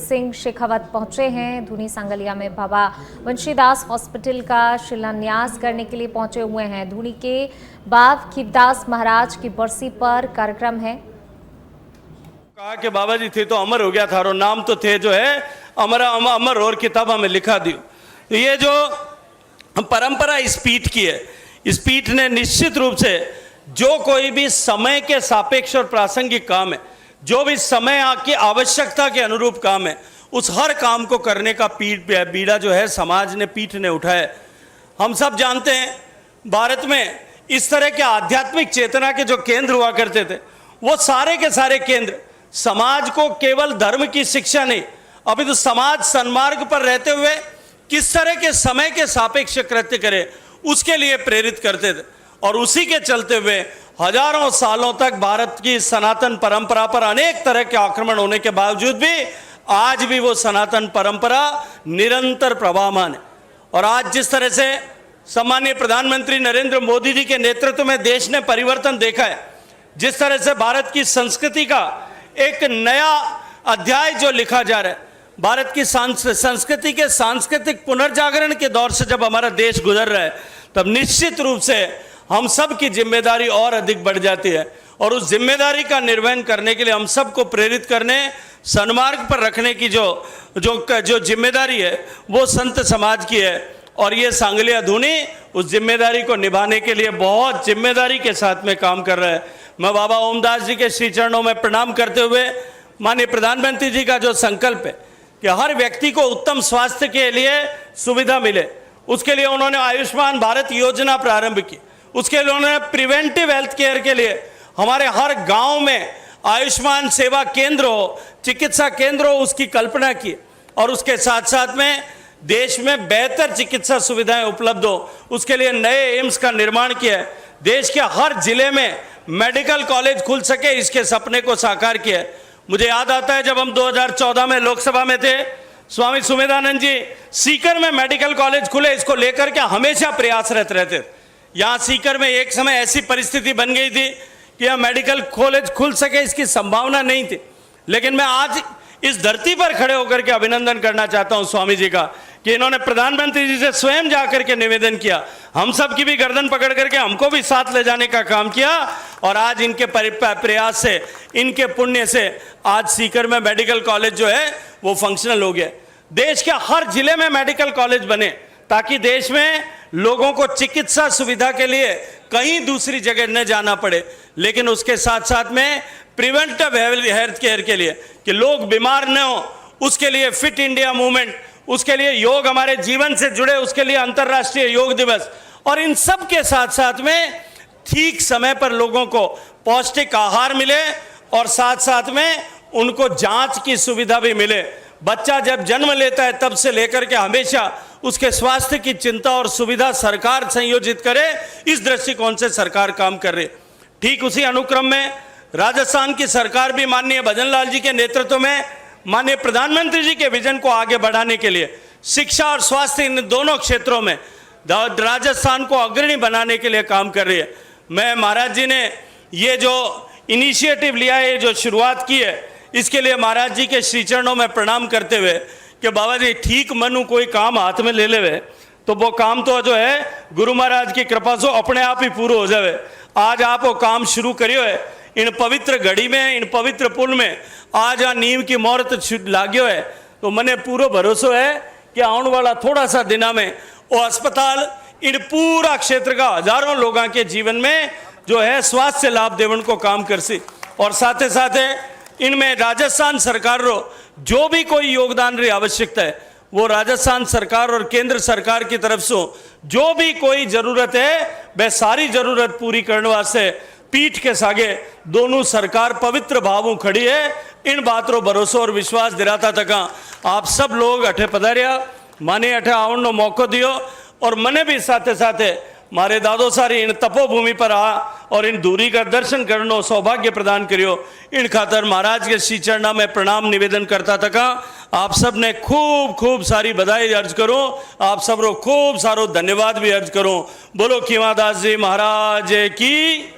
सिंह शेखावत पहुंचे हैं। धूनी सांगलिया में बाबा वंशीदास हॉस्पिटल का शिलान्यास करने के लिए पहुंचे हुए हैं। धूनी के बाब खीवदास महाराज की बरसी पर कार्यक्रम है। कहा कि बाबा जी थे तो अमर हो गया था और नाम तो थे जो है अमर और किताबा में लिखा दी। तो ये जो परंपरा इस पीठ की है, इस पीठ ने निश्चित रूप से जो कोई भी समय के सापेक्ष और प्रासंगिक काम है, जो भी समय की आवश्यकता के अनुरूप काम है, उस हर काम को करने का बीड़ा जो है समाज ने, पीठ ने उठाया। हम सब जानते हैं भारत में इस तरह के आध्यात्मिक चेतना के जो केंद्र हुआ करते थे, वो सारे के सारे केंद्र समाज को केवल धर्म की शिक्षा नहीं, अभी तो समाज सन्मार्ग पर रहते हुए किस तरह के समय के सापेक्ष कृत्य करे उसके लिए प्रेरित करते थे। और उसी के चलते हुए हजारों सालों तक भारत की सनातन परंपरा पर अनेक तरह के आक्रमण होने के बावजूद भी आज भी वो सनातन परंपरा निरंतर प्रवाहमान है। और आज जिस तरह से सम्मानीय प्रधानमंत्री नरेंद्र मोदी जी के नेतृत्व में देश ने परिवर्तन देखा है, जिस तरह से भारत की संस्कृति का एक नया अध्याय जो लिखा जा रहा है, भारत की संस्कृति के सांस्कृतिक पुनर्जागरण के दौर से जब हमारा देश गुजर रहा है, तब निश्चित रूप से हम सब की जिम्मेदारी और अधिक बढ़ जाती है। और उस जिम्मेदारी का निर्वहन करने के लिए हम सबको प्रेरित करने, सन्मार्ग पर रखने की जो जिम्मेदारी है वो संत समाज की है। और ये सांगलिया धूनी उस जिम्मेदारी को निभाने के लिए बहुत जिम्मेदारी के साथ में काम कर रहा है। मैं बाबा ओमदास जी के श्री चरणों में प्रणाम करते हुए माननीय प्रधानमंत्री जी का जो संकल्प है कि हर व्यक्ति को उत्तम स्वास्थ्य के लिए सुविधा मिले, उसके लिए उन्होंने आयुष्मान भारत योजना प्रारंभ की। उसके लिए उन्होंने प्रिवेंटिव हेल्थ केयर के लिए हमारे हर गांव में आयुष्मान सेवा केंद्र हो, चिकित्सा केंद्र हो, उसकी कल्पना की। और उसके साथ साथ में देश में बेहतर चिकित्सा सुविधाएं उपलब्ध हो, उसके लिए नए एम्स का निर्माण किया है। देश के हर जिले में मेडिकल कॉलेज खुल सके, इसके सपने को साकार किया है। मुझे याद आता है जब हम 2014 में लोकसभा में थे, स्वामी सुमेधानंद जी सीकर में मेडिकल कॉलेज खुले, इसको लेकर के हमेशा प्रयासरत रहते थे। यहाँ सीकर में एक समय ऐसी परिस्थिति बन गई थी कि यहाँ मेडिकल कॉलेज खुल सके इसकी संभावना नहीं थी। लेकिन मैं आज इस धरती पर खड़े होकर के अभिनंदन करना चाहता हूँ स्वामी जी का कि इन्होंने प्रधानमंत्री जी से स्वयं जाकर के निवेदन किया, हम सब की भी गर्दन पकड़ करके हमको भी साथ ले जाने का काम किया। और आज इनके प्रयास से, इनके पुण्य से आज सीकर में मेडिकल कॉलेज जो है वो फंक्शनल हो गया। देश के हर जिले में मेडिकल कॉलेज बने ताकि देश में लोगों को चिकित्सा सुविधा के लिए कहीं दूसरी जगह न जाना पड़े। लेकिन उसके साथ साथ में प्रिवेंटिव हेल्थ केयर के लिए कि लोग बीमार न हो, उसके लिए फिट इंडिया मूवमेंट, उसके लिए योग हमारे जीवन से जुड़े, उसके लिए अंतर्राष्ट्रीय योग दिवस। और इन सब के साथ साथ में ठीक समय पर लोगों को पौष्टिक आहार मिले और साथ साथ में उनको जांच की सुविधा भी मिले। बच्चा जब जन्म लेता है तब से लेकर के हमेशा उसके स्वास्थ्य की चिंता और सुविधा सरकार संयोजित करे, इस दृष्टिकोण से सरकार काम कर रही है। ठीक उसी अनुक्रम में राजस्थान की सरकार भी माननीय भजन लाल जी के नेतृत्व में माननीय प्रधानमंत्री जी के विजन को आगे बढ़ाने के लिए शिक्षा और स्वास्थ्य, इन दोनों क्षेत्रों में राजस्थान को अग्रणी बनाने के लिए काम कर रही है। मैं महाराज जी ने ये जो इनिशिएटिव लिया है, जो शुरुआत की है, इसके लिए महाराज जी के श्री चरणों में प्रणाम करते हुए कि बाबा जी ठीक मनु कोई काम हाथ में ले लेवे तो वो काम तो जो है गुरु महाराज की कृपा से अपने आप ही पूरा हो जावे। आज आप वो काम शुरू करियो है, इन पवित्र घड़ी में, इन पवित्र पुल में आज आ नींव की मुहूर्त लाग्यो है। तो मने पूरा भरोसा है कि आने वाला थोड़ा सा दिना में वो अस्पताल इन पूरा क्षेत्र का हजारों लोगों के जीवन में जो है स्वास्थ्य लाभ देवन को काम कर सी। और साथ ही साथ इनमें राजस्थान सरकार रो जो भी कोई योगदान री आवश्यकता है वो राजस्थान सरकार और केंद्र सरकार की तरफ से जो भी कोई जरूरत है वह सारी जरूरत पूरी करने वास्ते पीठ के सागे दोनों सरकार पवित्र भावों खड़ी है। इन बातों भरोसा और विश्वास दिलाता तका आप सब लोग अठे पधारिया, माने अठे आवण नो मौको दियो। और मने भी साथे साथे मारे दादो सारी इन तपोभूमि पर आ और इन दूरी का दर्शन करनो सौभाग्य प्रदान करियो। इन खातर महाराज के श्री चरणा में प्रणाम निवेदन करता तका आप सब ने खूब खूब सारी बधाई अर्ज करो, आप सब रो खूब सारो धन्यवाद भी अर्ज करो। बोलो खीवादास जी महाराज की।